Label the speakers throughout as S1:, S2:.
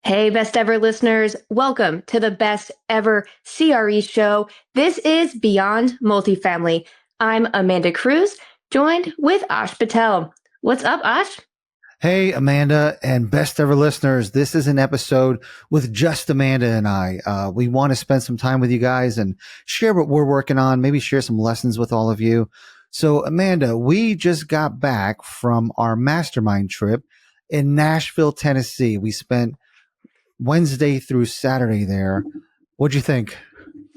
S1: Hey, best ever listeners. Welcome to the best ever CRE show. This is Beyond Multifamily. I'm Amanda Cruz, joined with Ash Patel. What's up, Ash?
S2: Hey, Amanda and best ever listeners. This is an episode with just Amanda and I. We want to spend some time with you guys and share what we're working on, maybe share some lessons with all of you. So, Amanda, we just got back from our mastermind trip in Nashville, Tennessee. We spent Wednesday through Saturday there. What'd you think?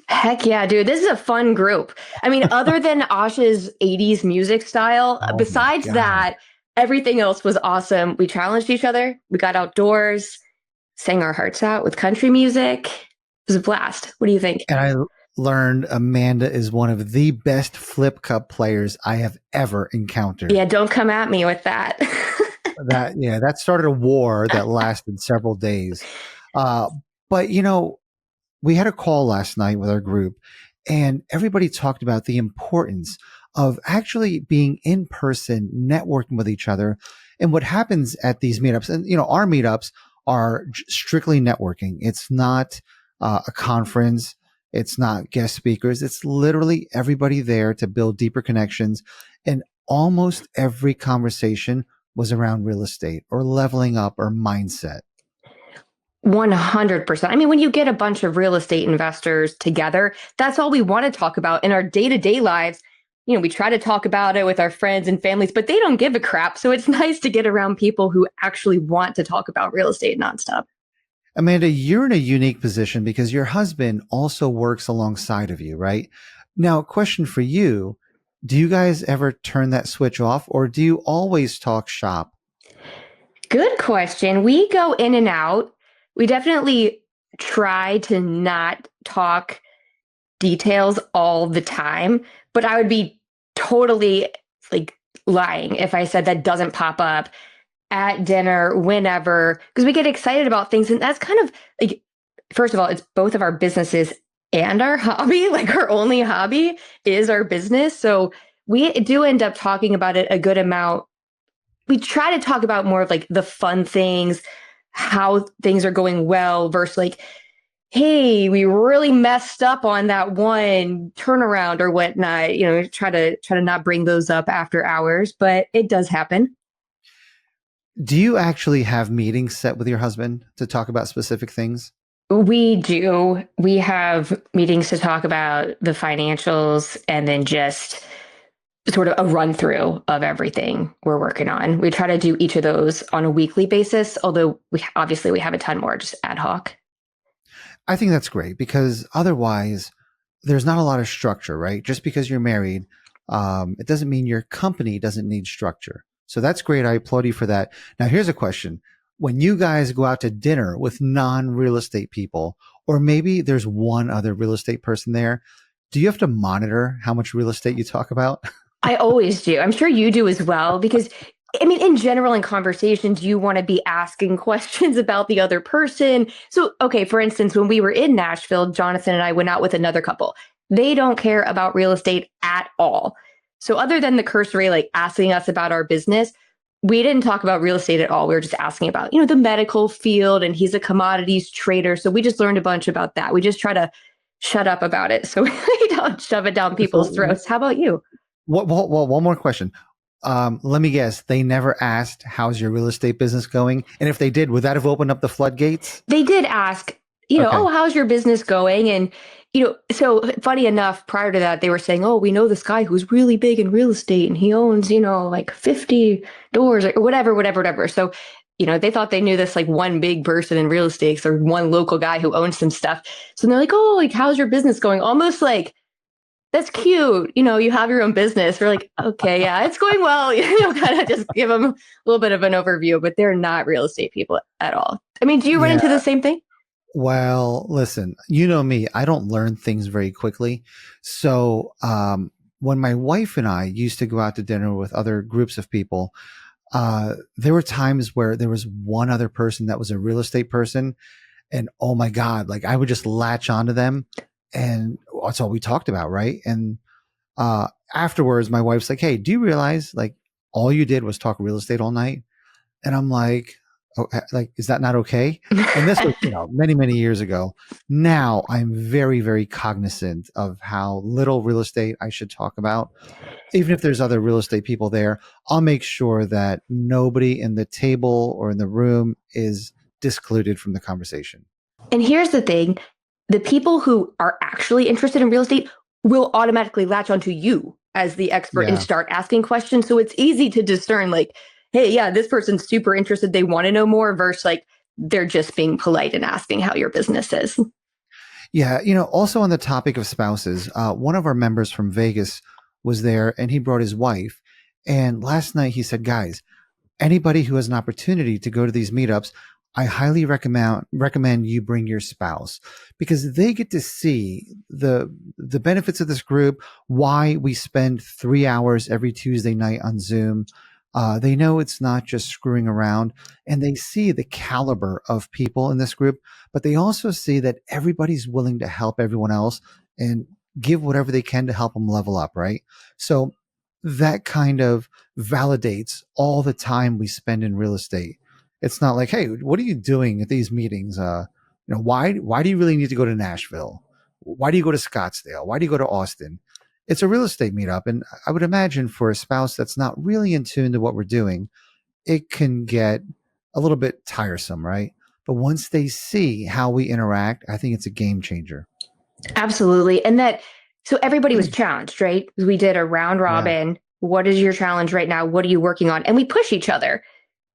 S1: Heck yeah, dude. This is a fun group. I mean, other than Ash's 80s music style,
S2: Oh my
S1: besides
S2: God.
S1: that, everything else was awesome. We challenged each other, we got outdoors, sang our hearts out with country music. It was a blast. What do you think?
S2: And I learned Amanda is one of the best flip cup players I have ever encountered.
S1: Yeah, don't come at me with that.
S2: That started a war that lasted several days. Uh, but we had a call last night with our group, and everybody talked about the importance of actually being in person, networking with each other, and what happens at these meetups. And our meetups are strictly networking. It's not a conference. It's not guest speakers. It's literally everybody there to build deeper connections. And almost every conversation was around real estate or leveling up or mindset.
S1: 100%. I mean, when you get a bunch of real estate investors together, that's all we want to talk about in our day to day lives. We try to talk about it with our friends and families, but they don't give a crap. So it's nice to get around people who actually want to talk about real estate nonstop.
S2: Amanda, you're in a unique position because your husband also works alongside of you, right? Now, question for you. Do you guys ever turn that switch off or do you always talk shop?
S1: Good question. We go in and out. We definitely try to not talk details all the time, but I would be totally like lying if I said that doesn't pop up at dinner whenever, because we get excited about things. And that's kind of like, first of all, it's both of our businesses and our hobby. Like our only hobby is our business. So we do end up talking about it a good amount. We try to talk about more of like the fun things, how things are going well versus like, hey, we really messed up on that one turnaround or whatnot. Try to not bring those up after hours, but it does happen.
S2: Do you actually have meetings set with your husband to talk about specific things?
S1: We do. We have meetings to talk about the financials and then just sort of a run through of everything we're working on. We try to do each of those on a weekly basis, although we have a ton more just ad hoc.
S2: I think that's great because otherwise there's not a lot of structure, right? Just because you're married, it doesn't mean your company doesn't need structure. So that's great. I applaud you for that. Now, here's a question. When you guys go out to dinner with non real estate people, or maybe there's one other real estate person there, do you have to monitor how much real estate you talk about?
S1: I always do. I'm sure you do as well, because I mean, in general, in conversations, you want to be asking questions about the other person. So, okay, for instance, when we were in Nashville, Jonathan and I went out with another couple. They don't care about real estate at all. So, other than the cursory, like asking us about our business, we didn't talk about real estate at all. We were just asking about, the medical field, and he's a commodities trader. So, we just learned a bunch about that. We just try to shut up about it so we don't shove it down people's
S2: So,
S1: throats. How about you?
S2: one more question. Let me guess. They never asked, how's your real estate business going? And if they did, would that have opened up the floodgates?
S1: They did ask,
S2: Okay.
S1: oh, how's your business going? And, so funny enough, prior to that, they were saying, oh, we know this guy who's really big in real estate and he owns, like 50 doors or whatever, whatever, whatever. So, they thought they knew this like one big person in real estate or one local guy who owns some stuff. So they're like, oh, like, how's your business going? Almost like, that's cute. You have your own business. We're like, okay, yeah, it's going well. Kind of just give them a little bit of an overview, but they're not real estate people at all. I mean, do you run
S2: Yeah.
S1: into the same thing?
S2: Well, listen, you know me, I don't learn things very quickly. So, when my wife and I used to go out to dinner with other groups of people, there were times where there was one other person that was a real estate person. And oh my God, like I would just latch onto them. And that's all we talked about. Right. And, afterwards, my wife's like, hey, do you realize like all you did was talk real estate all night? And I'm like, oh, like, is that not okay? And this was, many, many years ago. Now I'm very, very cognizant of how little real estate I should talk about. Even if there's other real estate people there, I'll make sure that nobody in the table or in the room is discluded from the conversation.
S1: And here's the thing, the people who are actually interested in real estate will automatically latch onto you as the expert and
S2: Yeah.
S1: start asking questions. So it's easy to discern, like, hey, yeah, this person's super interested. They want to know more versus like they're just being polite and asking how your business is.
S2: Yeah. Also on the topic of spouses, one of our members from Vegas was there and he brought his wife. And last night he said, guys, anybody who has an opportunity to go to these meetups, I highly recommend you bring your spouse because they get to see the benefits of this group, why we spend 3 hours every Tuesday night on Zoom. They know it's not just screwing around, and they see the caliber of people in this group, but they also see that everybody's willing to help everyone else and give whatever they can to help them level up, right? So that kind of validates all the time we spend in real estate. It's not like, hey, what are you doing at these meetings? Why do you really need to go to Nashville? Why do you go to Scottsdale? Why do you go to Austin? It's a real estate meetup, and I would imagine for a spouse that's not really in tune to what we're doing, it can get a little bit tiresome, right? But once they see how we interact, I think it's a game changer.
S1: Absolutely. And that, so everybody was challenged, right? We did a round
S2: Yeah.
S1: robin. What is your challenge right now? What are you working on? And we push each other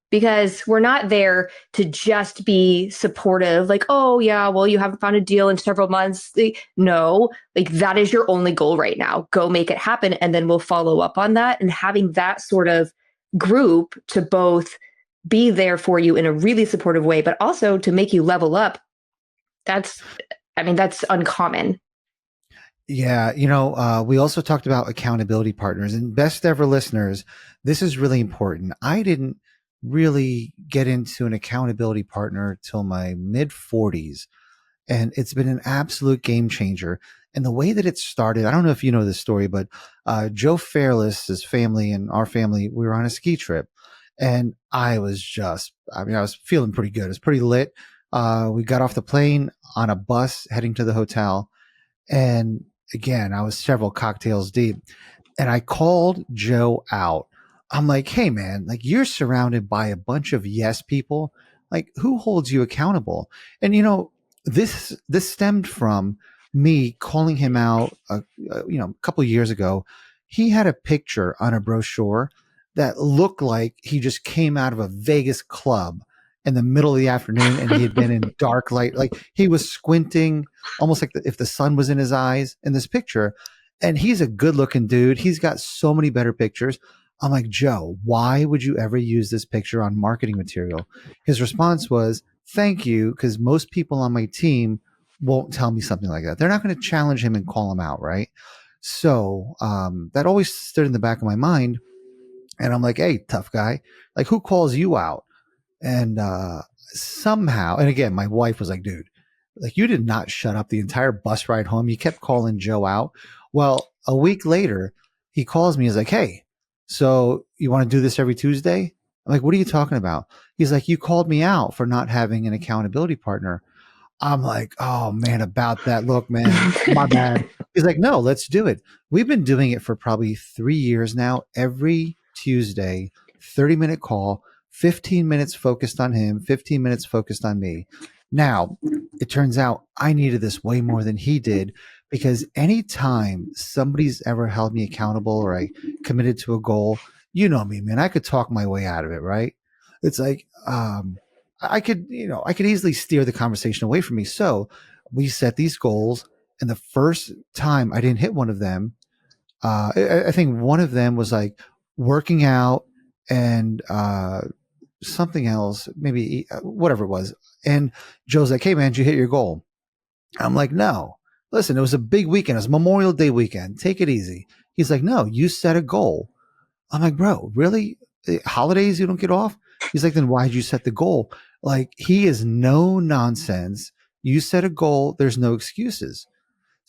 S1: because we're not there to just be supportive, like, oh, yeah, well, you haven't found a deal in several months. No, like that is your only goal right now. Go make it happen. And then we'll follow up on that. And having that sort of group to both be there for you in a really supportive way, but also to make you level up, that's, I mean, that's uncommon.
S2: Yeah, we also talked about accountability partners and best ever listeners. This is really important. I didn't really get into an accountability partner till my mid 40s, and it's been an absolute game changer. And the way that it started, I don't know if you know this story, but Joe Fairless's family and our family, we were on a ski trip, and I was feeling pretty good. It was pretty lit. We got off the plane on a bus heading to the hotel, and again, I was several cocktails deep and I called Joe out. I'm like, hey, man, like you're surrounded by a bunch of yes people. Like, who holds you accountable? And, this stemmed from me calling him out, a couple of years ago. He had a picture on a brochure that looked like he just came out of a Vegas club in the middle of the afternoon and he had been in dark light. Like he was squinting almost like if the sun was in his eyes in this picture. And he's a good looking dude. He's got so many better pictures. I'm like, Joe, why would you ever use this picture on marketing material? His response was, thank you, because most people on my team won't tell me something like that. They're not going to challenge him and call him out, right? So that always stood in the back of my mind. And I'm like, hey, tough guy, like who calls you out? And somehow, and again, my wife was like, dude, like you did not shut up the entire bus ride home. You kept calling Joe out. Well, a week later, he calls me. He's like, hey, so you want to do this every Tuesday? I'm like, what are you talking about? He's like, you called me out for not having an accountability partner. I'm like, oh man, about that. Look, man, my bad. He's like, no, let's do it. We've been doing it for probably 3 years now. Every Tuesday, 30-minute call, 15 minutes focused on him, 15 minutes focused on me. Now, it turns out I needed this way more than he did because anytime somebody's ever held me accountable or I committed to a goal, you know me, man, I could talk my way out of it, right? It's like, I could easily steer the conversation away from me. So we set these goals, and the first time I didn't hit one of them, I think one of them was like working out and something else, maybe whatever it was. And Joe's like, "Hey man, did you hit your goal?" I'm like, "No. Listen, it was a big weekend. It was Memorial Day weekend. Take it easy." He's like, "No, you set a goal." I'm like, bro, really? Holidays you don't get off? He's like, then why'd you set the goal? Like, he is no nonsense. You set a goal, there's no excuses.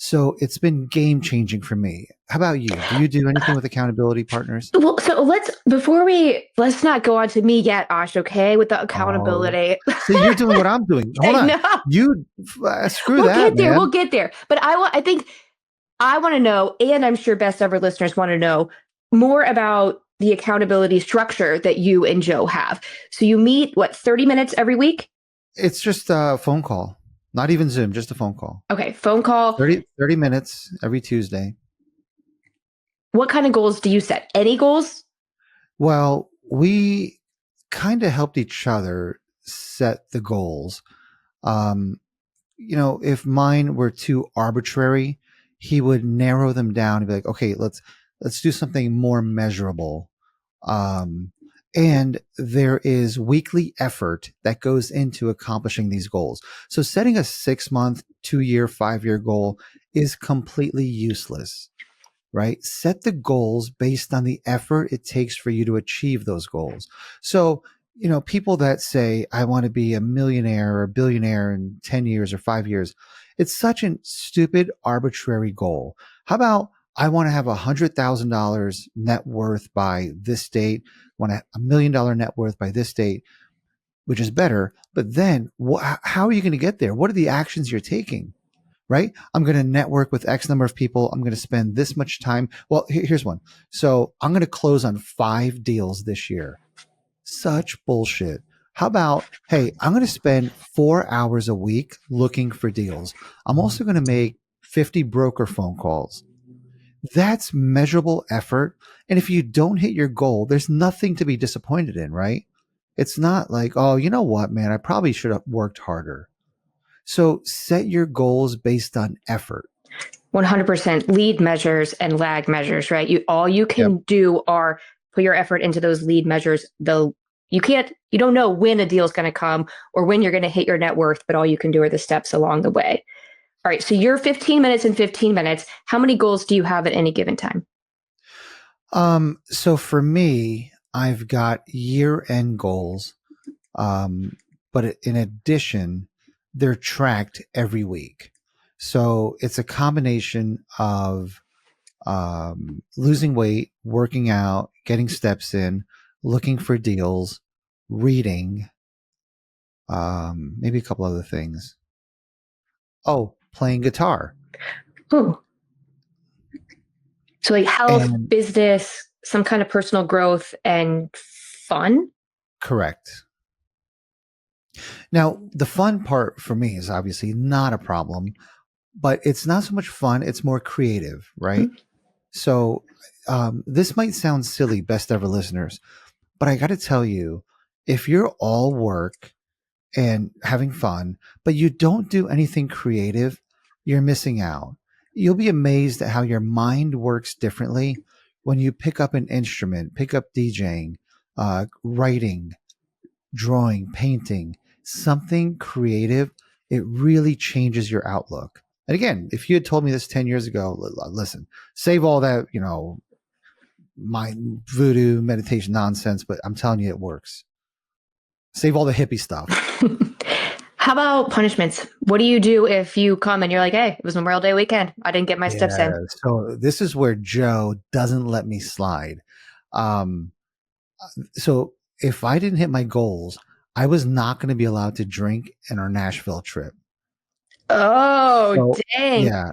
S2: So it's been game changing for me. How about you? Do you do anything with accountability partners?
S1: Well, so let's not go on to me yet, Ash, okay, with the
S2: Oh,
S1: accountability.
S2: see, you're doing what I'm doing. Hold
S1: I
S2: on.
S1: know.
S2: You screw
S1: We'll
S2: that,
S1: get there. We'll
S2: man.
S1: get there. But I think I want to know, and I'm sure best ever listeners want to know more about the accountability structure that you and Joe have. So you meet, what, 30 minutes every week?
S2: It's just a phone call, not even Zoom, just a phone call.
S1: Okay, phone call.
S2: 30 minutes every Tuesday.
S1: What kind of goals do you set? Any goals?
S2: Well, we kind of helped each other set the goals. Um, if mine were too arbitrary, he would narrow them down and be like, okay, let's do something more measurable. Um, and there is weekly effort that goes into accomplishing these goals. So setting a 6 month, 2 year, 5 year goal is completely useless, right? Set the goals based on the effort it takes for you to achieve those goals. So, people that say, I want to be a millionaire or a billionaire in 10 years or 5 years, it's such a stupid, arbitrary goal. How about I want to have $100,000 net worth by this date, want a $1 million net worth by this date, which is better. But then how are you going to get there? What are the actions you're taking? Right? I'm going to network with X number of people. I'm going to spend this much time. Well, here's one. So I'm going to close on 5 deals this year. Such bullshit. How about, hey, I'm going to spend 4 hours a week looking for deals. I'm also going to make 50 broker phone calls. That's measurable effort. And if you don't hit your goal, there's nothing to be disappointed in, right? It's not like, oh, you know what, man, I probably should have worked harder. So set your goals based on effort.
S1: 100% lead measures and lag measures, right? All you
S2: Yep.
S1: can do are put your effort into those lead measures. Though you don't know when a deal is going to come or when you're going to hit your net worth, but all you can do are the steps along the way. All right. So you're 15 minutes and 15 minutes. How many goals do you have at any given time?
S2: So for me, I've got year end goals. But in addition, they're tracked every week. So it's a combination of losing weight, working out, getting steps in, looking for deals, reading, maybe a couple other things. Oh, playing guitar.
S1: Ooh. So like health,
S2: And
S1: business, some kind of personal growth and fun.
S2: correct. Now, the fun part for me is obviously not a problem, but it's not so much fun, it's more creative, right?
S1: Mm-hmm.
S2: So, this might sound silly, best ever listeners, but I got to tell you, if you're all work and having fun, but you don't do anything creative, you're missing out. You'll be amazed at how your mind works differently when you pick up an instrument, pick up DJing, writing, drawing, painting, something creative. It really changes your outlook. And again, if you had told me this 10 years ago, listen, save all that, my voodoo meditation nonsense, but I'm telling you, it works. Save all the hippie stuff.
S1: How about punishments? What do you do if you come and you're like, hey, it was Memorial Day weekend. I didn't get my steps
S2: Yeah.
S1: in.
S2: So this is where Joe doesn't let me slide. Um, so if I didn't hit my goals, I was not going to be allowed to drink in our Nashville trip.
S1: Oh,
S2: So
S1: dang.
S2: yeah,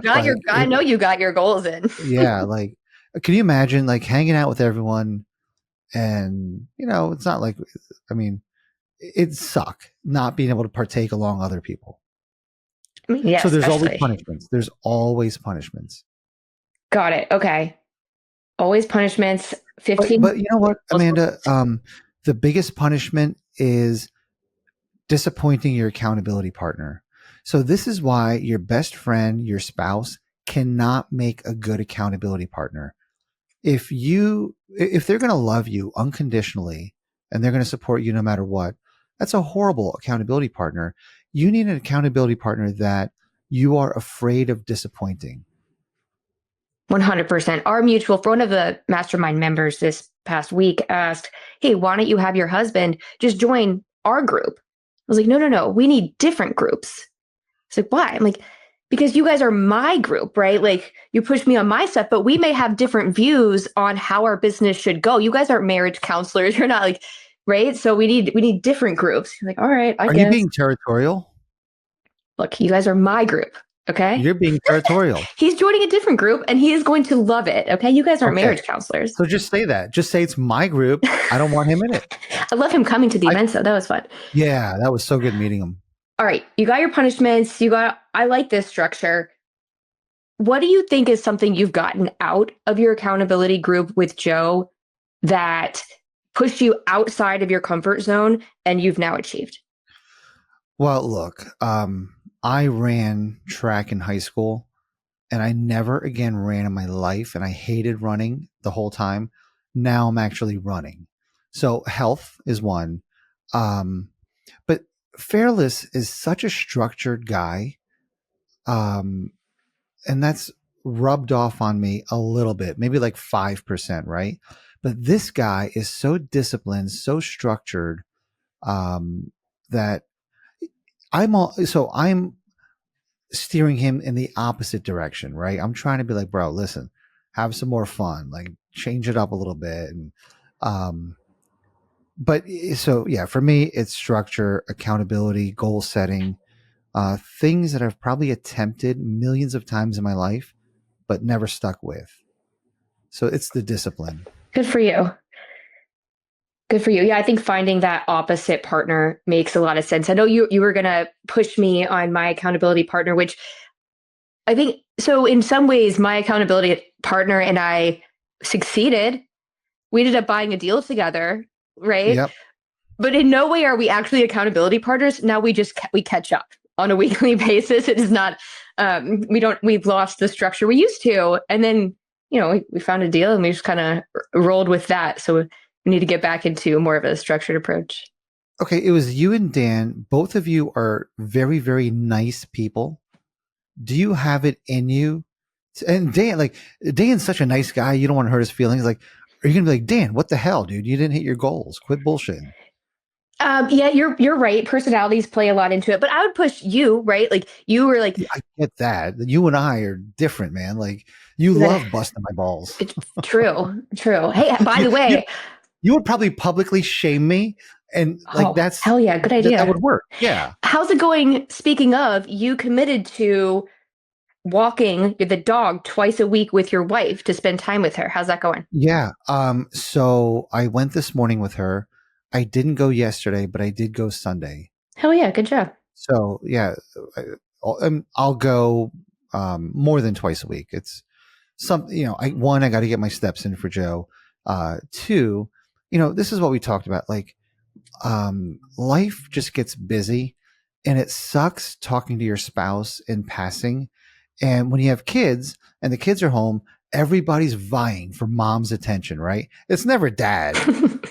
S1: I know you got your goals in.
S2: yeah, can you imagine like hanging out with everyone and it's not like, I mean, it'd suck not being able to partake along other people.
S1: I mean, yeah,
S2: So there's always
S1: especially.
S2: punishments. There's always punishments.
S1: Got it. Okay. Always punishments.
S2: But
S1: 15.
S2: but you know what, Amanda? The biggest punishment is disappointing your accountability partner. So this is why your best friend, your spouse, cannot make a good accountability partner. If they're going to love you unconditionally and they're going to support you no matter what, that's a horrible accountability partner. You need an accountability partner that you are afraid of disappointing.
S1: 100%. One of the mastermind members this past week asked, hey, why don't you have your husband just join our group? I was like, no, no, no. We need different groups. It's like, why? I'm like, because you guys are my group, right? Like you push me on my stuff, but we may have different views on how our business should go. You guys aren't marriage counselors. You're not like, right? So we need different groups. You're like, all right, I
S2: Are you
S1: guess.
S2: being territorial?
S1: Look, you guys are my group. Okay.
S2: You're being territorial.
S1: He's joining a different group and he is going to love it. Okay. You guys aren't
S2: Okay.
S1: marriage counselors.
S2: So just say that. Just say it's my group. I don't want him in it.
S1: I love him coming to the
S2: I
S1: event, so that was fun.
S2: Yeah, that was so good meeting him.
S1: All right. You got your punishments. I like this structure. What do you think is something you've gotten out of your accountability group with Joe that pushed you outside of your comfort zone and you've now achieved?
S2: Well, look, I ran track in high school and I never again ran in my life and I hated running the whole time. Now I'm actually running. So health is one. Um, but Fairless is such a structured guy. Um, and that's rubbed off on me a little bit, maybe like 5%, right? But this guy is so disciplined, so structured, that I'm steering him in the opposite direction, right? I'm trying to be like, bro, listen, have some more fun, like change it up a little bit. And, um, but so yeah, for me, it's structure, accountability, goal setting, things that I've probably attempted millions of times in my life, but never stuck with. So it's the discipline.
S1: Good for you. Good for you. Yeah, I think finding that opposite partner makes a lot of sense. I know you were gonna push me on my accountability partner, which I think so in some ways my accountability partner and I succeeded. We ended up buying a deal together, right?
S2: Yep.
S1: But in no way are we actually accountability partners. Now we catch up on a weekly basis. It is not we've lost the structure we used to. And then, we found a deal and we just kind of rolled with that. So we need to get back into more of a structured approach.
S2: Okay. It was you and Dan. Both of you are very, very nice people. Do you have it in you? And Dan's such a nice guy. You don't want to hurt his feelings. Like, are you going to be like, Dan, what the hell, dude? You didn't hit your goals. Quit bullshitting.
S1: Yeah, you're right. Personalities play a lot into it, but I would push you, right? Like you were like
S2: Yeah, I get that. You and I are different, man. Like, you
S1: that.
S2: love busting my balls.
S1: It's true, true. Hey, by
S2: you,
S1: the
S2: you,
S1: way,
S2: you would probably publicly shame me. And like,
S1: oh hell yeah, good
S2: that
S1: idea.
S2: would work. Yeah.
S1: How's it going? Speaking of, you committed to walking the dog twice a week with your wife to spend time with her. How's that going?
S2: Yeah. So I went this morning with her. I didn't go yesterday, but I did go Sunday.
S1: Hell yeah, good job.
S2: So yeah, I'll go more than twice a week. It's I got to get my steps in for Joe. Two, this is what we talked about. Like, life just gets busy, and it sucks talking to your spouse in passing. And when you have kids and the kids are home, everybody's vying for mom's attention, right? It's never dad.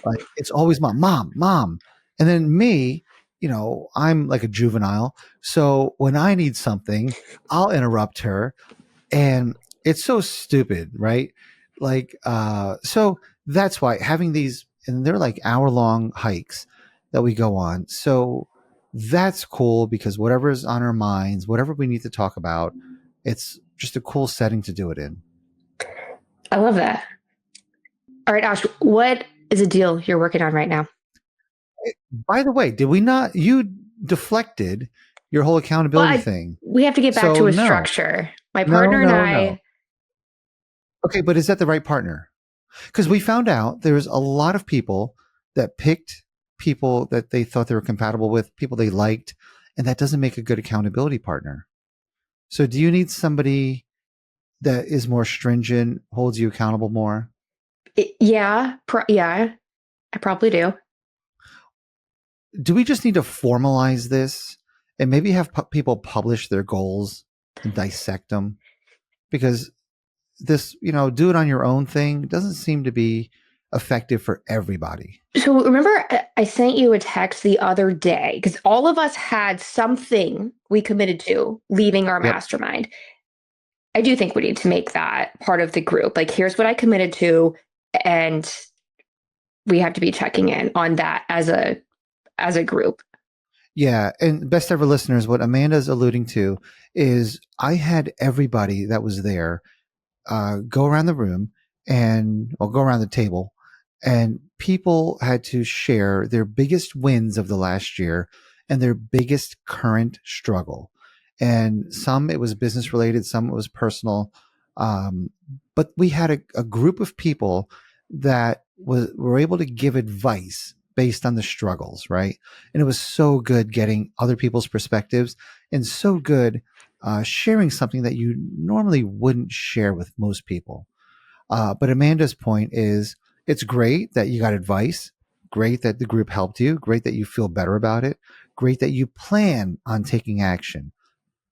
S2: Like, it's always mom, mom, mom. And then me, I'm like a juvenile. So when I need something, I'll interrupt her. And it's so stupid, right? Like, so that's why having these, and they're like hour-long hikes that we go on. So that's cool because whatever's on our minds, whatever we need to talk about, it's just a cool setting to do it in.
S1: I love that. All right, Ash, what is a deal you're working on right now?
S2: By the way, did we not? You deflected your whole
S1: Well,
S2: accountability thing.
S1: we have to get back
S2: So
S1: to a
S2: no,
S1: structure. My
S2: no,
S1: partner and
S2: no, no.
S1: I,
S2: Okay, but is that the right partner? Because we found out there's a lot of people that picked people that they thought they were compatible with, people they liked, and that doesn't make a good accountability partner. So do you need somebody that is more stringent, holds you accountable more?
S1: yeah, I probably do.
S2: Do we just need to formalize this and maybe have people publish their goals and dissect them? Because this, do it on your own thing doesn't seem to be effective for everybody.
S1: So remember, I sent you a text the other day because all of us had something we committed to leaving our
S2: Yep.
S1: mastermind. I do think we need to make that part of the group. Like, here's what I committed to, and we have to be checking in on that as a group.
S2: Yeah, and best ever listeners, what Amanda's alluding to is I had everybody that was there go around the room and or go around the table, and people had to share their biggest wins of the last year and their biggest current struggle. And some it was business related, some it was personal. Um, but we had a group of people that were able to give advice based on the struggles, right? And it was so good getting other people's perspectives and so good sharing something that you normally wouldn't share with most people. But Amanda's point is it's great that you got advice, great that the group helped you, great that you feel better about it, great that you plan on taking action.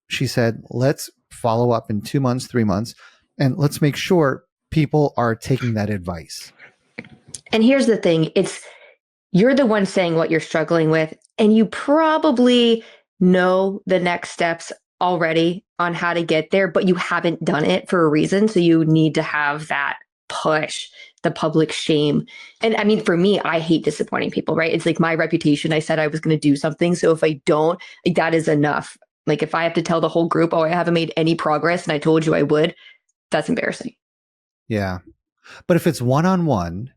S2: She said, let's follow up in 2 months, 3 months, and let's make sure people are taking that advice.
S1: And here's the thing, it's you're the one saying what you're struggling with, and you probably know the next steps already on how to get there, but you haven't done it for a reason. So you need to have that push, the public shame. And I mean, for me, I hate disappointing people, right? It's like my reputation. I said I was going to do something. So if I don't, like, that is enough. Like if I have to tell the whole group, oh, I haven't made any progress and I told you I would, that's embarrassing.
S2: Yeah. But if it's one on one,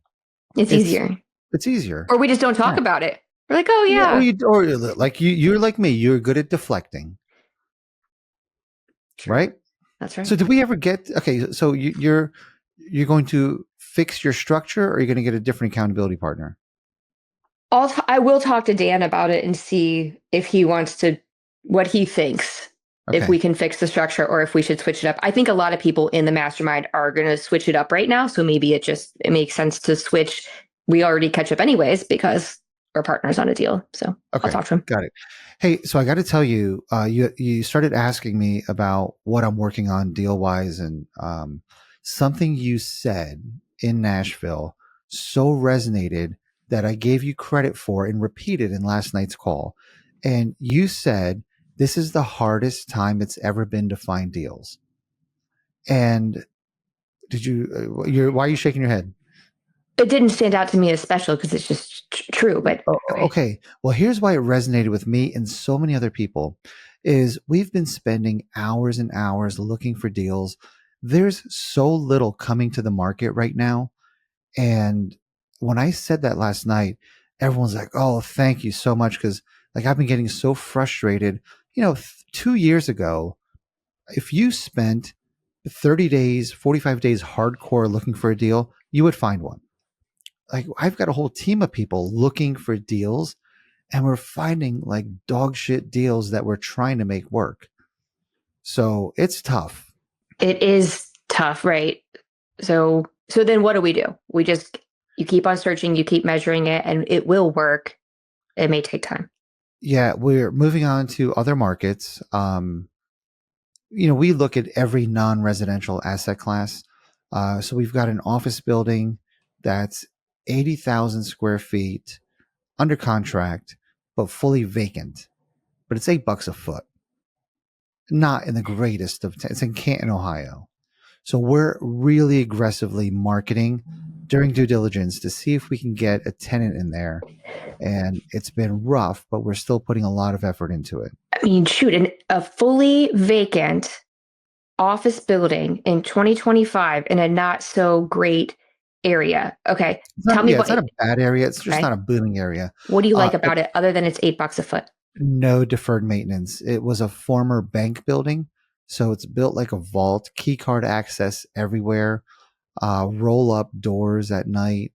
S1: It's
S2: it's
S1: easier.
S2: it's easier.
S1: Or we just don't talk
S2: Yeah.
S1: about it. We're like, oh,
S2: Yeah.
S1: yeah.
S2: Or like you're like me, you're good at deflecting,
S1: True.
S2: right?
S1: That's
S2: So
S1: right.
S2: did we ever get okay? So you're going to fix your structure, or you're going to get a different accountability partner?
S1: I will talk to Dan about it and see if he wants to, what he thinks, if we
S2: Okay,
S1: can fix the structure or if we should switch it up. I think a lot of people in the mastermind are going to switch it up right now. So maybe it makes sense to switch. We already catch up anyways because we're partners on a deal. So I'll
S2: okay,
S1: talk to him.
S2: got it. Hey, so I got to tell you, you started asking me about what I'm working on deal wise, and something you said in Nashville so resonated that I gave you credit for and repeated in last night's call. And you said this is the hardest time it's ever been to find deals. And did you? Why are you shaking your head?
S1: It didn't stand out to me as special because it's just true, but okay.
S2: Okay. Well, here's why it resonated with me and so many other people is we've been spending hours and hours looking for deals. There's so little coming to the market right now. And when I said that last night, everyone's like, "Oh, thank you so much." Cause like I've been getting so frustrated. 2 years ago, if you spent 30 days, 45 days hardcore looking for a deal, you would find one. Like I've got a whole team of people looking for deals, and we're finding like dog shit deals that we're trying to make work. So it's tough.
S1: It is tough, right? So then what do? We just, you keep on searching, you keep measuring it, and it will work. It may take time.
S2: Yeah, we're moving on to other markets. We look at every non-residential asset class. So we've got an office building that's 80,000 square feet under contract, but fully vacant. But it's $8 a foot. Not in the greatest of, it's in Canton, Ohio. So we're really aggressively marketing during due diligence to see if we can get a tenant in there. And it's been rough, but we're still putting a lot of effort into it.
S1: I mean, shoot, a fully vacant office building in 2025 in a not so great area. Okay,
S2: It's
S1: tell
S2: not,
S1: me
S2: yeah, it's
S1: what.
S2: not a bad area. It's just
S1: Okay,
S2: not a booming area.
S1: what do you like
S2: But
S1: about it other than it's $8 a foot?
S2: no deferred maintenance. It was a former bank building. So it's built like a vault, key card access everywhere, roll up doors at night.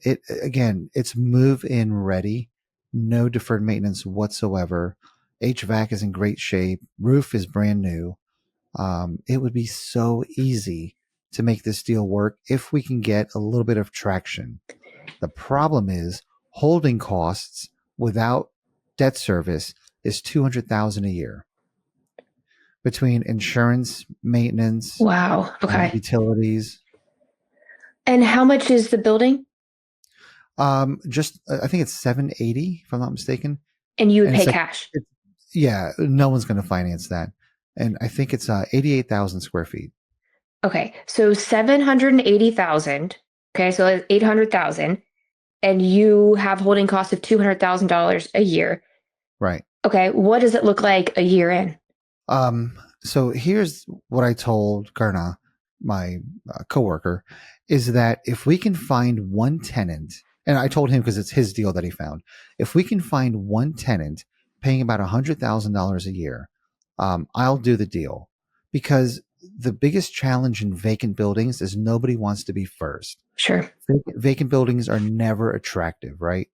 S2: It again, it's move in ready, no deferred maintenance whatsoever. HVAC is in great shape. Roof is brand new. It would be so easy to make this deal work if we can get a little bit of traction. The problem is holding costs without debt service is 200,000 a year between insurance, maintenance,
S1: Wow. Okay.
S2: utilities.
S1: And how much is the building?
S2: Just I think it's 780 if I'm not mistaken,
S1: And you would
S2: and it's
S1: pay
S2: like
S1: cash.
S2: it's, yeah, no one's going to finance that, and I think it's 88,000 square feet.
S1: Okay, so 780,000. Okay, so that's 800,000, and you have holding costs of $200,000 a year.
S2: Right.
S1: Okay, what does it look like a year in?
S2: So here's what I told Garna, my coworker, is that if we can find one tenant, and I told him because it's his deal that he found, if we can find one tenant paying about $100,000 a year, I'll do the deal because the biggest challenge in vacant buildings is nobody wants to be first.
S1: Sure.
S2: Vacant buildings are never attractive, right?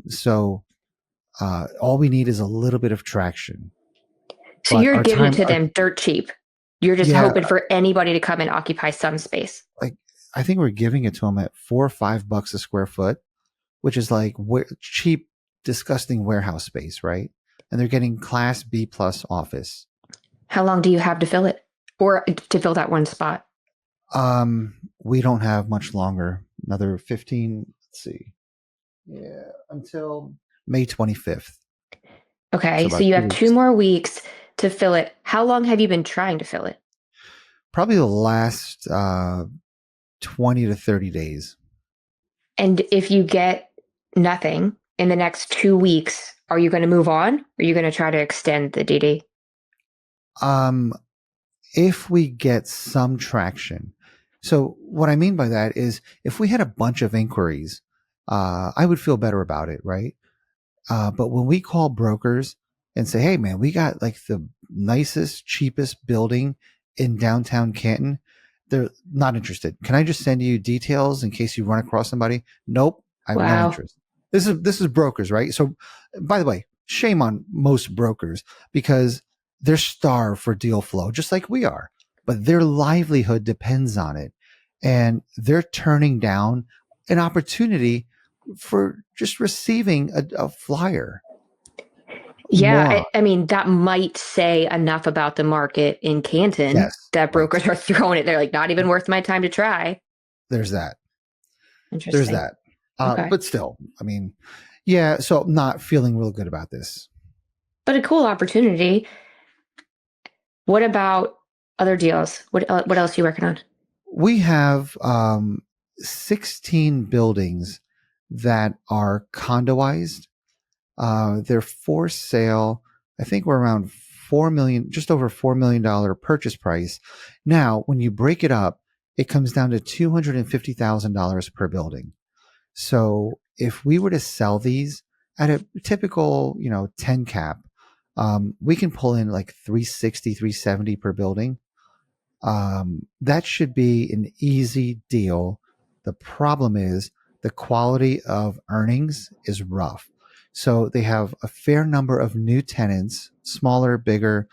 S2: So all we need is a little bit of traction.
S1: So
S2: But
S1: you're
S2: our
S1: giving it
S2: time,
S1: to them dirt cheap. You're just
S2: yeah,
S1: hoping for anybody to come and occupy some space.
S2: like I think we're giving it to them at $4 or $5 a square foot, which is like cheap, disgusting warehouse space, right? And they're getting Class B plus office.
S1: How long do you have to fill it? Or to fill that one spot?
S2: We don't have much longer. Another 15. Let's see, yeah, until May 25th. So
S1: Okay, so
S2: about
S1: you
S2: 2
S1: have two
S2: weeks.
S1: more weeks to fill it. How long have you been trying to fill it?
S2: Probably the last 20 to 30 days.
S1: And if you get nothing in the next 2 weeks, are you going to move on? Or are you going to try to extend the DD?
S2: Um, if we get some traction. So what I mean by that is if we had a bunch of inquiries, I would feel better about it, right? But when we call brokers and say, "Hey, man, we got like the nicest, cheapest building in downtown Canton," they're not interested. Can I just send you details in case you run across somebody? Nope, I have no
S1: Wow.
S2: interest. This is brokers, right? So, by the way, shame on most brokers because they're starved for deal flow, just like we are. But their livelihood depends on it, and they're turning down an opportunity for just receiving a flyer.
S1: Yeah,
S2: Moron.
S1: I mean, that might say enough about the market in Canton
S2: Yes,
S1: that
S2: right.
S1: brokers are throwing it. They're like, not even worth my time to try.
S2: There's that. There's
S1: Interesting.
S2: that.
S1: Okay.
S2: But still, I mean, yeah. So I'm not feeling real good about this.
S1: But a cool opportunity. What about other deals? What else are you working on?
S2: We have 16 buildings that are condoized. They're for sale. I think we're around 4 million, just over $4 million purchase price. Now, when you break it up, it comes down to $250,000 per building. So if we were to sell these at a typical, 10 cap, we can pull in like 360, 370 per building. That should be an easy deal. The problem is the quality of earnings is rough. So they have a fair number of new tenants, smaller, bigger,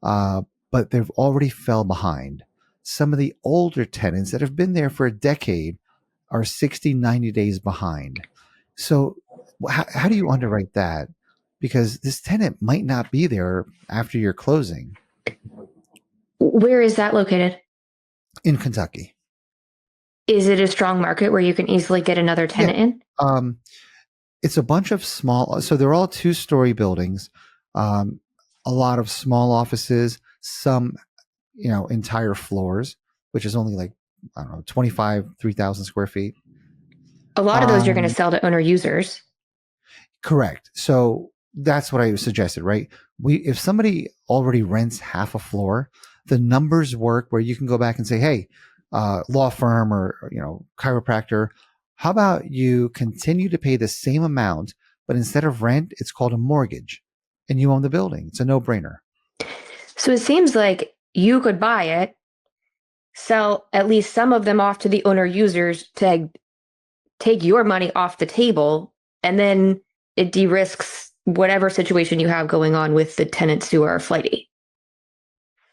S2: but they've already fell behind. Some of the older tenants that have been there for a decade are 60, 90 days behind. So how do you underwrite that? Because this tenant might not be there after your closing
S1: Where is that located?
S2: in Kentucky.
S1: Is it a strong market where you can easily get another
S2: Yeah.
S1: tenant in?
S2: Um, it's a bunch of small, so they're all 2-story buildings, um, a lot of small offices, some, entire floors, which is only like, I don't know, 25, 3,000 square feet.
S1: A lot of those you're going to
S2: Um,
S1: sell to owner users.
S2: Correct. So that's what I suggested, right? If somebody already rents half a floor, the numbers work where you can go back and say, "Hey, law firm or chiropractor, how about you continue to pay the same amount, but instead of rent, it's called a mortgage, and you own the building. It's a no-brainer."
S1: So it seems like you could buy it, sell at least some of them off to the owner users to take your money off the table, and then it de-risks whatever situation you have going on with the tenants who are flighty.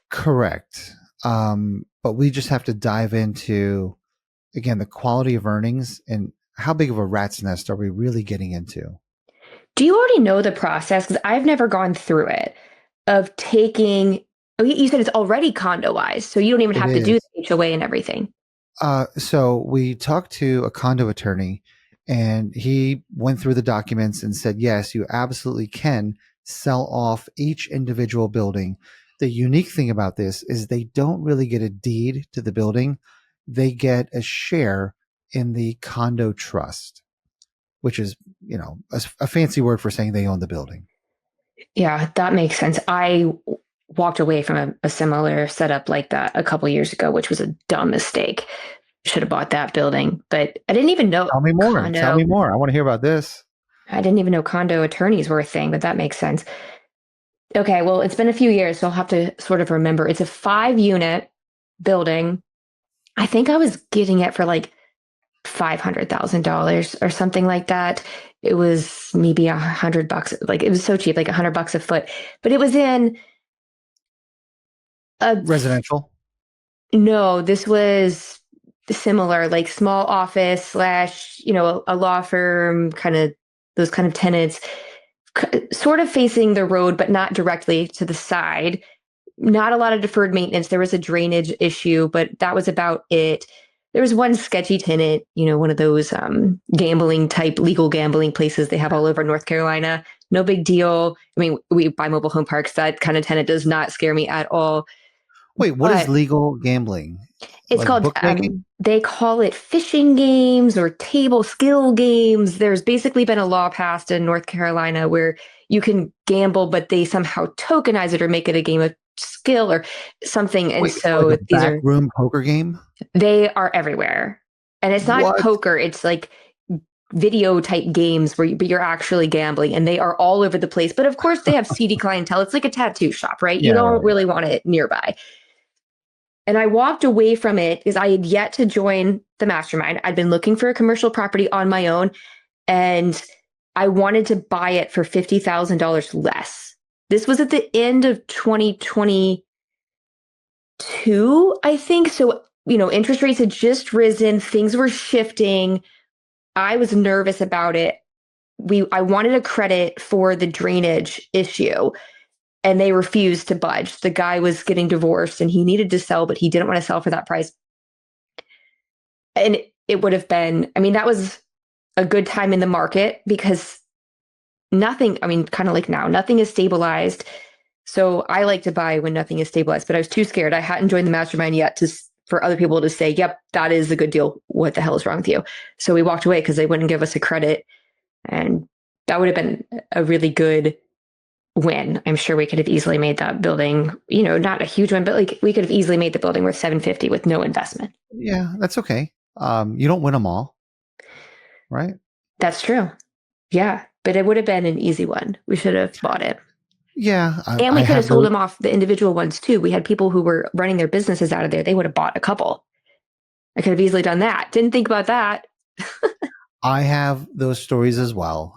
S2: Correct. But we just have to dive into again the quality of earnings and how big of a rat's nest are we really getting into?
S1: Do you already know the process? Because I've never gone through it of taking. Oh, you said it's already condoized, so you don't even
S2: It
S1: have to do
S2: is.
S1: the HOA and everything.
S2: So we talked to a condo attorney and he went through the documents and said, yes, you absolutely can sell off each individual building. The unique thing about this is they don't really get a deed to the building. They get a share in the condo trust, which is, a fancy word for saying they own the building.
S1: Yeah, that makes sense. I walked away from a similar setup like that a couple years ago, which was a dumb mistake. Should have bought that building, but I didn't even know
S2: Tell me more. Tell me
S1: condo.
S2: more. I want to hear about this.
S1: I didn't even know condo attorneys were a thing, but that makes sense. Okay, well, it's been a few years, so I'll have to sort of remember. It's a 5 unit building. I think I was getting it for like $500,000 or something like that. It was maybe $100, like it was so cheap, like $100 a foot. But it was in a
S2: Residential.
S1: no, this was similar, like small office slash, a law firm, kind of those kind of tenants, sort of facing the road, but not directly to the side. Not a lot of deferred maintenance. There was a drainage issue, but that was about it. There was one sketchy tenant, one of those gambling type legal gambling places they have all over North Carolina. No big deal. I mean, we buy mobile home parks. That kind of tenant does not scare me at all.
S2: Wait, what is
S1: But
S2: legal gambling?
S1: it's
S2: Like
S1: called,
S2: bookmaking?
S1: they call it fishing games or table skill games. There's basically been a law passed in North Carolina where you can gamble, but they somehow tokenize it or make it a game of skill or something. And
S2: Wait, so like a
S1: so
S2: backroom poker game?
S1: they are everywhere. And it's not
S2: What?
S1: poker, it's like video type games but you're actually gambling and they are all over the place. But of course, they have seedy clientele. It's like a tattoo shop, right? You
S2: Yeah,
S1: don't
S2: right.
S1: really want it nearby. And I walked away from it because I had yet to join the mastermind. I'd been looking for a commercial property on my own and I wanted to buy it for $50,000 less. This was at the end of 2022, I think. So, interest rates had just risen, things were shifting. I was nervous about it. I wanted a credit for the drainage issue and they refused to budge. The guy was getting divorced and he needed to sell, but he didn't want to sell for that price. And it would have been, I mean, that was a good time in the market because nothing, I mean, kind of like now, nothing is stabilized. So I like to buy when nothing is stabilized, but I was too scared. I hadn't joined the mastermind yet for other people to say, yep, that is a good deal. What the hell is wrong with you? So we walked away because they wouldn't give us a credit. And that would have been a really good win. I'm sure we could have easily made that building, not a huge one, but like we could have easily made the building worth 750 with no investment.
S2: Yeah, that's okay. You don't win them all, right?
S1: That's true. Yeah, but it would have been an easy one. We should have bought it.
S2: Yeah,
S1: And
S2: I
S1: we could have
S2: have
S1: sold
S2: those.
S1: them off the individual ones too. We had people who were running their businesses out of there. They would have bought a couple. I could have easily done that. Didn't think about that.
S2: I have those stories as well.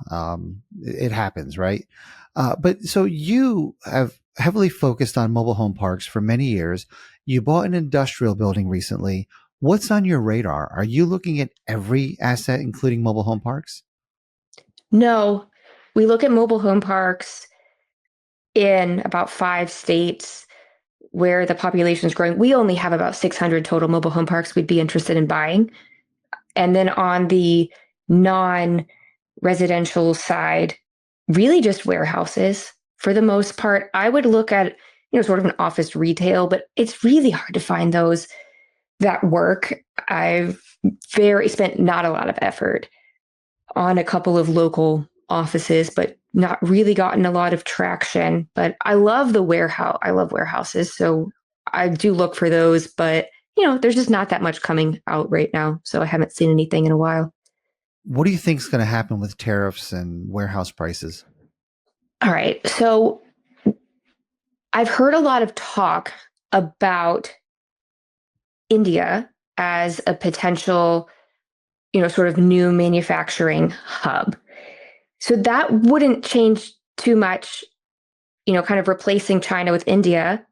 S2: It happens, right? But so you have heavily focused on mobile home parks for many years. You bought an industrial building recently. What's on your radar? Are you looking at every asset, including mobile home parks?
S1: No, we look at mobile home parks in about 5 states where the population is growing. We only have about 600 total mobile home parks we'd be interested in buying. And then on the non residential side, really just warehouses for the most part. I would look at, sort of an office retail, but it's really hard to find those that work. I've very spent not a lot of effort on a couple of local offices, but not really gotten a lot of traction. But I love the warehouse. I love warehouses. So I do look for those, but there's just not that much coming out right now. So I haven't seen anything in a while.
S2: What do you think is going to happen with tariffs and warehouse prices?
S1: All right. So I've heard a lot of talk about India as a potential, sort of new manufacturing hub. So that wouldn't change too much, kind of replacing China with India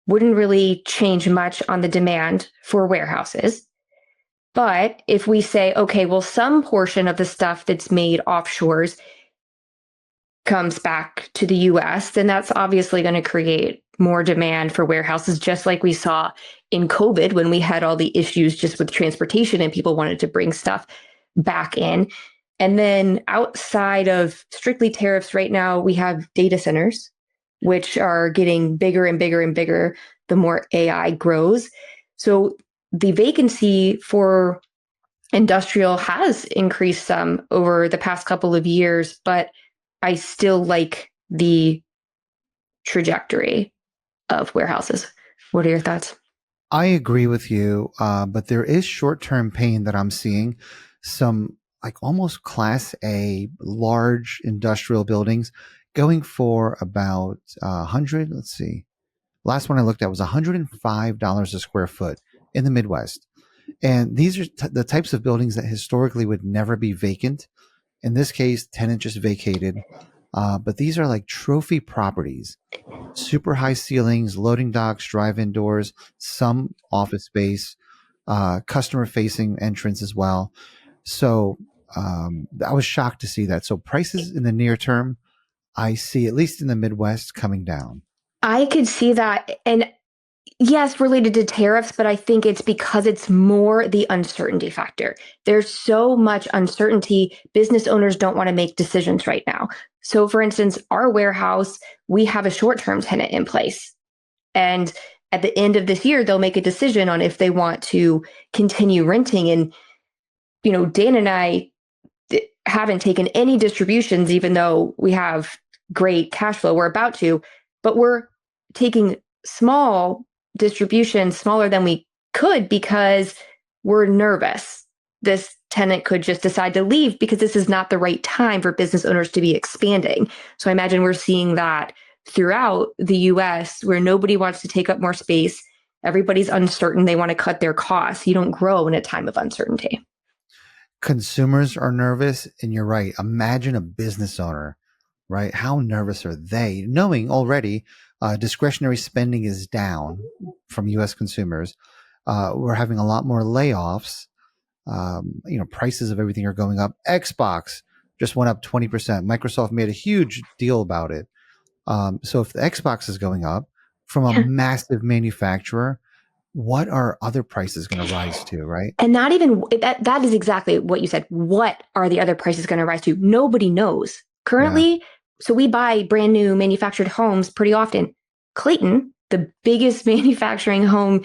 S1: wouldn't really change much on the demand for warehouses. But if we say, okay, well, some portion of the stuff that's made offshores comes back to the US, then that's obviously going to create more demand for warehouses, just like we saw in COVID when we had all the issues just with transportation and people wanted to bring stuff back in. And then outside of strictly tariffs, right now we have data centers, which are getting bigger and bigger and bigger the more AI grows. So the vacancy for industrial has increased some over the past couple of years, but I still like the trajectory of warehouses. What are your thoughts?
S2: I agree with you, but there is short-term pain that I'm seeing. Some like almost Class A large industrial buildings going for about 100. Let's see. Last one I looked at was $105 a square foot in the Midwest. And these are the types of buildings that historically would never be vacant. In this case, tenant just vacated. But these are like trophy properties, super high ceilings, loading docks, drive-in doors, some office space, customer-facing entrance as well. So I was shocked to see that. So prices in the near term, I see at least in the Midwest coming down.
S1: I could see that. And yes, related to tariffs, but I think it's because it's more the uncertainty factor. There's so much uncertainty. Business owners don't want to make decisions right now. So, for instance, our warehouse, we have a short term tenant in place. And at the end of this year, they'll make a decision on if they want to continue renting. And, Dan and I haven't taken any distributions, even though we have great cash flow. We're about to, but we're taking small distributions, smaller than we could, because we're nervous. This tenant could just decide to leave because this is not the right time for business owners to be expanding. So I imagine we're seeing that throughout the US, where nobody wants to take up more space. Everybody's uncertain. They want to cut their costs. You don't grow in a time of uncertainty.
S2: Consumers are nervous, and you're right. Imagine a business owner, right? How nervous are they knowing already discretionary spending is down from US consumers? We're having a lot more layoffs. Prices of everything are going up. Xbox just went up 20%. Microsoft made a huge deal about it. So if the Xbox is going up from a
S1: Yeah.
S2: massive manufacturer, what are other prices going to rise to, right?
S1: And not even that is exactly what you said. What are the other prices going to rise to? Nobody knows.
S2: Yeah.
S1: Currently, so we buy brand new manufactured homes pretty often. Clayton, the biggest manufacturing home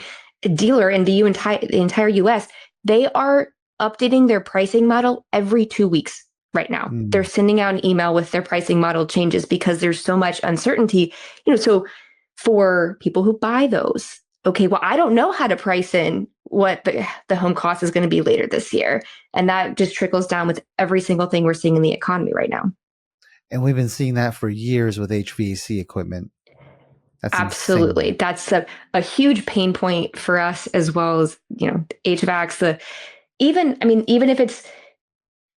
S1: dealer in the entire US, they are updating their pricing model every 2 weeks right now. They're
S2: Mm.
S1: sending out an email with their pricing model changes because there's so much uncertainty. So for people who buy those, okay, well, I don't know how to price in what the home cost is going to be later this year. And that just trickles down with every single thing we're seeing in the economy right now.
S2: And we've been seeing that for years with HVAC equipment. That's
S1: Absolutely.
S2: insane.
S1: That's a huge pain point for us, as well as, HVACs, even if it's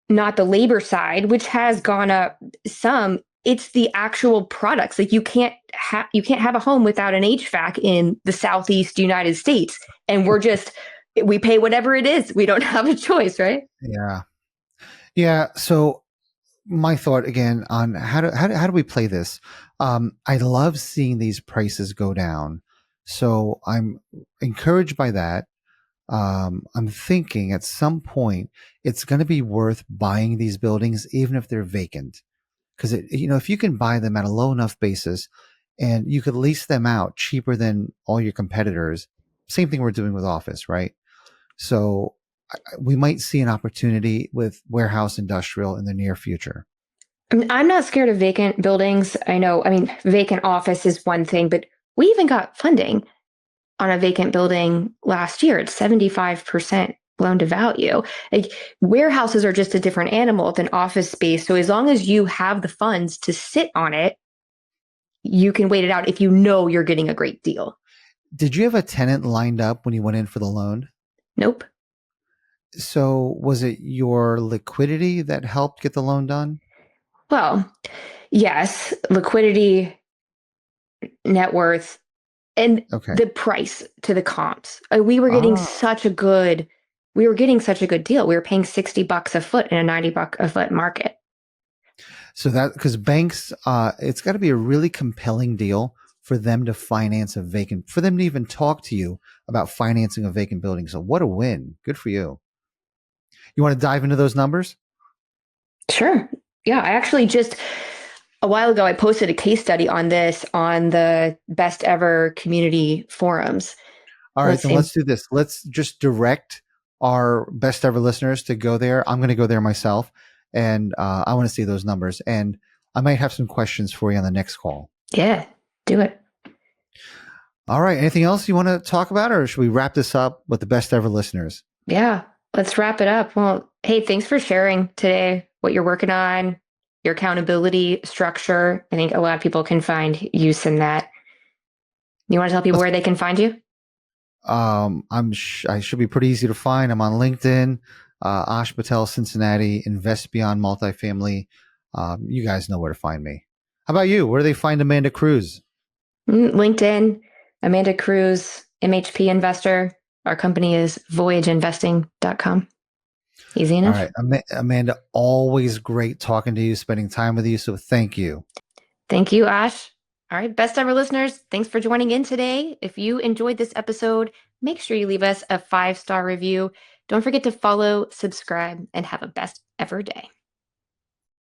S1: not the labor side, which has gone up some, it's the actual products. Like you can't have a home without an HVAC in the Southeast United States. And we pay whatever it is. We don't have a choice, right?
S2: Yeah. Yeah. So my thought again on how do we play this? I love seeing these prices go down. So I'm encouraged by that. I'm thinking at some point it's going to be worth buying these buildings, even if they're vacant. Because if you can buy them at a low enough basis and you could lease them out cheaper than all your competitors, same thing we're doing with office, right? So we might see an opportunity with warehouse industrial in the near future.
S1: I'm not scared of vacant buildings. Vacant office is one thing, but we even got funding on a vacant building last year. It's 75% loan to value. Like, warehouses are just a different animal than office space. So as long as you have the funds to sit on it, you can wait it out if you know you're getting a great deal.
S2: Did you have a tenant lined up when you went in for the loan?
S1: Nope.
S2: So was it your liquidity that helped get the loan done?
S1: Well, yes, liquidity, net worth, and
S2: Okay.
S1: the price to the comps.
S2: Ah,
S1: We were getting such a good deal. We were paying $60 a foot in a $90 a foot market.
S2: so that because banks, it's got to be a really compelling deal for them to finance a vacant, for them to even talk to you about financing a vacant building. So what a win! Good for you. You want to dive into those numbers?
S1: Sure. Yeah, I actually just a while ago I posted a case study on this on the best ever community forums.
S2: All right,
S1: Let's
S2: then
S1: see.
S2: let's do this. Let's just direct our best ever listeners to go there. I'm going to go there myself, and I want to see those numbers. And I might have some questions for you on the next call.
S1: Yeah. Do it.
S2: All right. Anything else you want to talk about, or should we wrap this up with the best ever listeners?
S1: Yeah, let's wrap it up. Well, hey, thanks for sharing today what you're working on, your accountability structure. I think a lot of people can find use in that. You want to tell people
S2: Let's,
S1: where they can find you?
S2: I should be pretty easy to find. I'm on LinkedIn, Ash Patel, Cincinnati, Invest Beyond Multifamily. You guys know where to find me. How about you? Where do they find Amanda Cruz?
S1: LinkedIn, Amanda Cruz, MHP investor. Our company is voyageinvesting.com. Easy
S2: All
S1: enough.
S2: right. Amanda, always great talking to you, spending time with you. So thank you.
S1: Thank you, Ash. All right, best ever listeners, thanks for joining in today. If you enjoyed this episode, make sure you leave us a 5-star review. Don't forget to follow, subscribe, and have a best ever day.